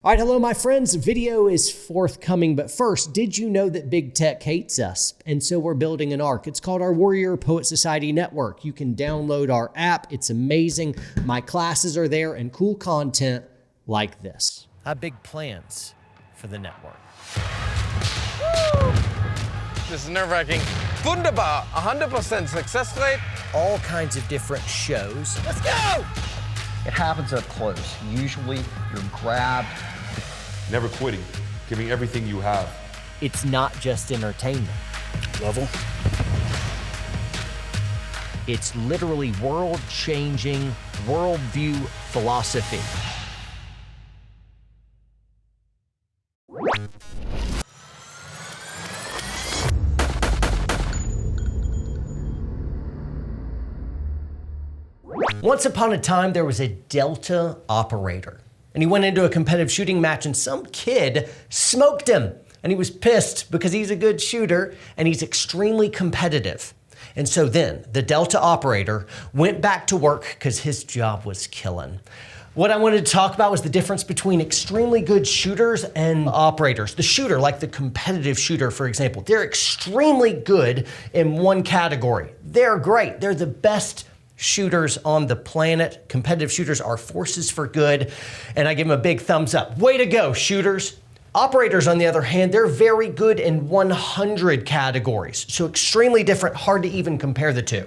All right, hello, my friends. Video is forthcoming, but first, did you know that big tech hates us? And so we're building an ARC. It's called our Warrior Poet Society Network. You can download our app. It's amazing. My classes are there and cool content like this. I have big plans for the network. Woo! This is nerve-wracking. Wunderbar, 100% success rate. All kinds of different shows. Let's go! It happens up close. Usually you're grabbed. Never quitting, giving everything you have. It's not just entertainment. Lovell. It's literally world-changing, worldview philosophy. Once upon a time, there was a Delta operator, and he went into a competitive shooting match and some kid smoked him, and he was pissed because he's a good shooter and he's extremely competitive. And so then the Delta operator went back to work because his job was killing. What I wanted to talk about was the difference between extremely good shooters and operators. The shooter, like the competitive shooter, for example, they're extremely good in one category. They're great. They're the best shooters on the planet. Competitive shooters are forces for good, and I give them a big thumbs up. Way to go, shooters. Operators, on the other hand, they're very good in 100 categories. So extremely different, hard to even compare the two.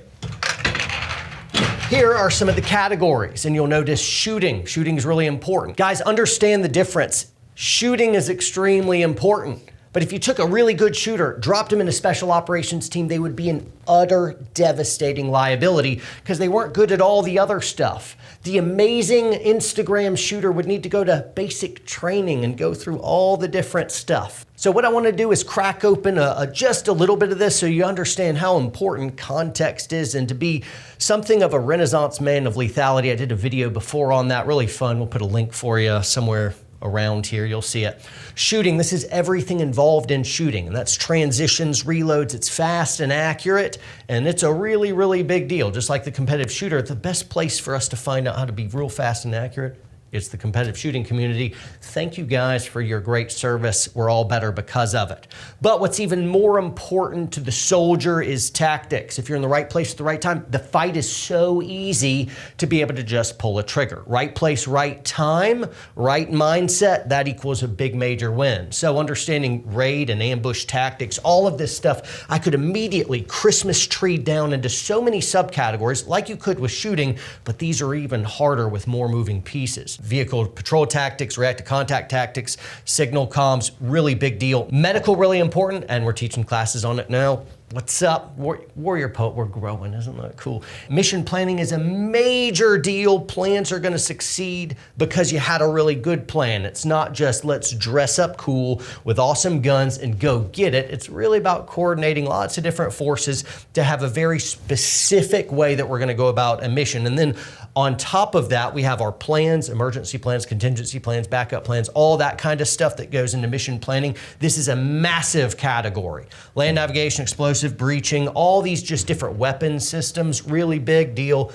Here are some of the categories, and you'll notice shooting. Shooting is really important. Guys, understand the difference. Shooting is extremely important. But if you took a really good shooter, dropped him in a special operations team, they would be an utter devastating liability because they weren't good at all the other stuff. The amazing Instagram shooter would need to go to basic training and go through all the different stuff. So what I want to do is crack open just a little bit of this so you understand how important context is, and to be something of a Renaissance man of lethality. I did a video before on that, really fun. We'll put a link for you somewhere around here, you'll see it. Shooting, this is everything involved in shooting, and that's transitions, reloads, it's fast and accurate, and it's a really, really big deal. Just like the competitive shooter, the best place for us to find out how to be real fast and accurate, it's the competitive shooting community. Thank you guys for your great service. We're all better because of it. But what's even more important to the soldier is tactics. If you're in the right place at the right time, the fight is so easy to be able to just pull a trigger. Right place, right time, right mindset, that equals a big major win. So understanding raid and ambush tactics, all of this stuff, I could immediately Christmas tree down into so many subcategories like you could with shooting, but these are even harder with more moving pieces. Vehicle patrol tactics, reactive contact tactics, signal comms, really big deal. Medical, really important, and we're teaching classes on it now. What's up? Warrior Poet, we're growing, isn't that cool? Mission planning is a major deal. Plans are gonna succeed because you had a really good plan. It's not just let's dress up cool with awesome guns and go get it. It's really about coordinating lots of different forces to have a very specific way that we're gonna go about a mission. And then on top of that, we have our plans, emergency plans, contingency plans, backup plans, all that kind of stuff that goes into mission planning. This is a massive category. Land navigation, explosive, breaching, all these just different weapon systems, really big deal.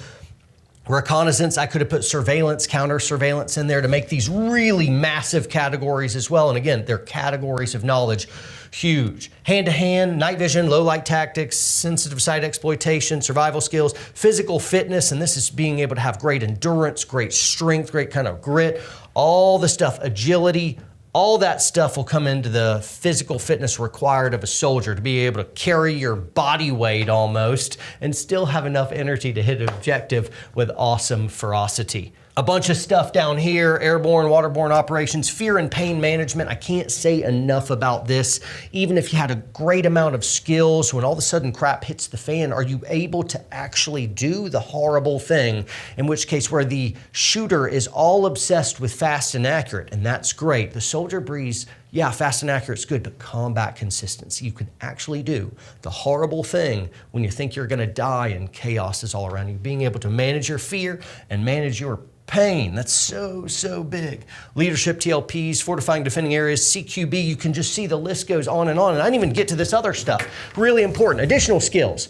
Reconnaissance, I could have put surveillance, counter surveillance in there to make these really massive categories as well. And again, they're categories of knowledge, huge. Hand-to-hand, night vision, low light tactics, sensitive site exploitation, survival skills, physical fitness, and this is being able to have great endurance, great strength, great kind of grit, all the stuff, agility, all that stuff will come into the physical fitness required of a soldier to be able to carry your body weight almost and still have enough energy to hit an objective with awesome ferocity. A bunch of stuff down here, airborne, waterborne operations, fear and pain management. I can't say enough about this. Even if you had a great amount of skills, when all of a sudden crap hits the fan, are you able to actually do the horrible thing? In which case, where the shooter is all obsessed with fast and accurate, and that's great. The soldier breeze, yeah, fast and accurate is good, but combat consistency. You can actually do the horrible thing when you think you're gonna die and chaos is all around you. Being able to manage your fear and manage your pain, that's so big. Leadership, TLPs, fortifying defending areas, CQB, you can just see the list goes on, and I didn't even get to this other stuff. Really important. Additional skills,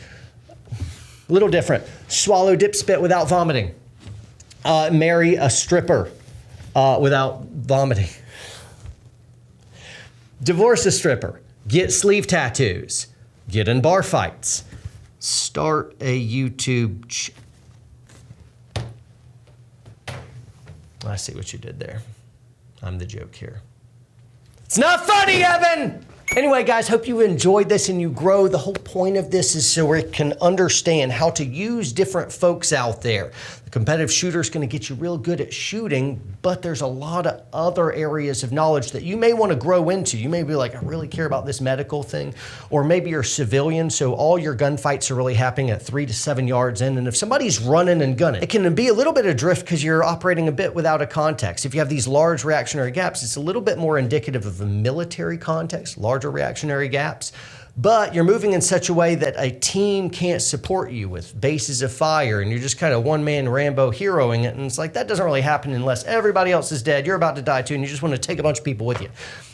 a little different. Swallow, dip, spit without vomiting. Marry a stripper without vomiting. Divorce a stripper. Get sleeve tattoos. Get in bar fights. Start a YouTube I see what you did there. I'm the joke here. It's not funny, Evan! Anyway, guys, hope you enjoyed this and you grow. The whole point of this is so we can understand how to use different folks out there. The competitive shooter is going to get you real good at shooting, but there's a lot of other areas of knowledge that you may want to grow into. You may be like, I really care about this medical thing, or maybe you're a civilian, so all your gunfights are really happening at 3 to 7 yards in, and if somebody's running and gunning, it can be a little bit adrift because you're operating a bit without a context. If you have these large reactionary gaps, it's a little bit more indicative of a military context, larger reactionary gaps, but you're moving in such a way that a team can't support you with bases of fire and you're just kind of one-man Rambo heroing it, and it's like that doesn't really happen unless everybody else is dead, you're about to die too, and you just want to take a bunch of people with you.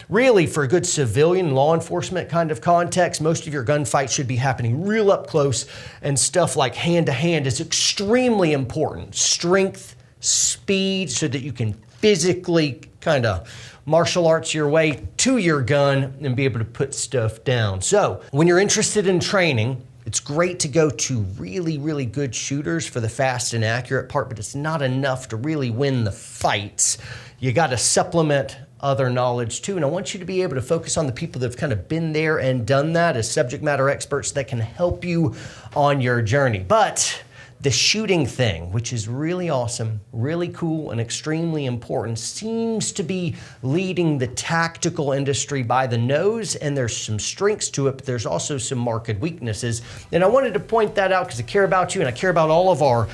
Really, for a good civilian law enforcement kind of context, most of your gunfights should be happening real up close, and stuff like hand-to-hand is extremely important. Strength, speed, so that you can physically kind of martial arts your way to your gun and be able to put stuff down. So when you're interested in training, it's great to go to really, really good shooters for the fast and accurate part, but it's not enough to really win the fights. You got to supplement other knowledge too. And I want you to be able to focus on the people that have kind of been there and done that as subject matter experts that can help you on your journey. But the shooting thing, which is really awesome, really cool, and extremely important, seems to be leading the tactical industry by the nose, and there's some strengths to it, but there's also some marked weaknesses. And I wanted to point that out because I care about you and I care about all of our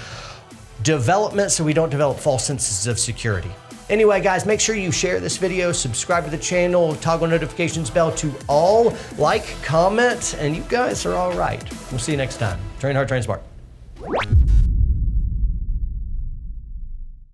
development so we don't develop false senses of security. Anyway, guys, make sure you share this video, subscribe to the channel, toggle notifications bell to all, like, comment, and you guys are all right. We'll see you next time. Train hard, train smart.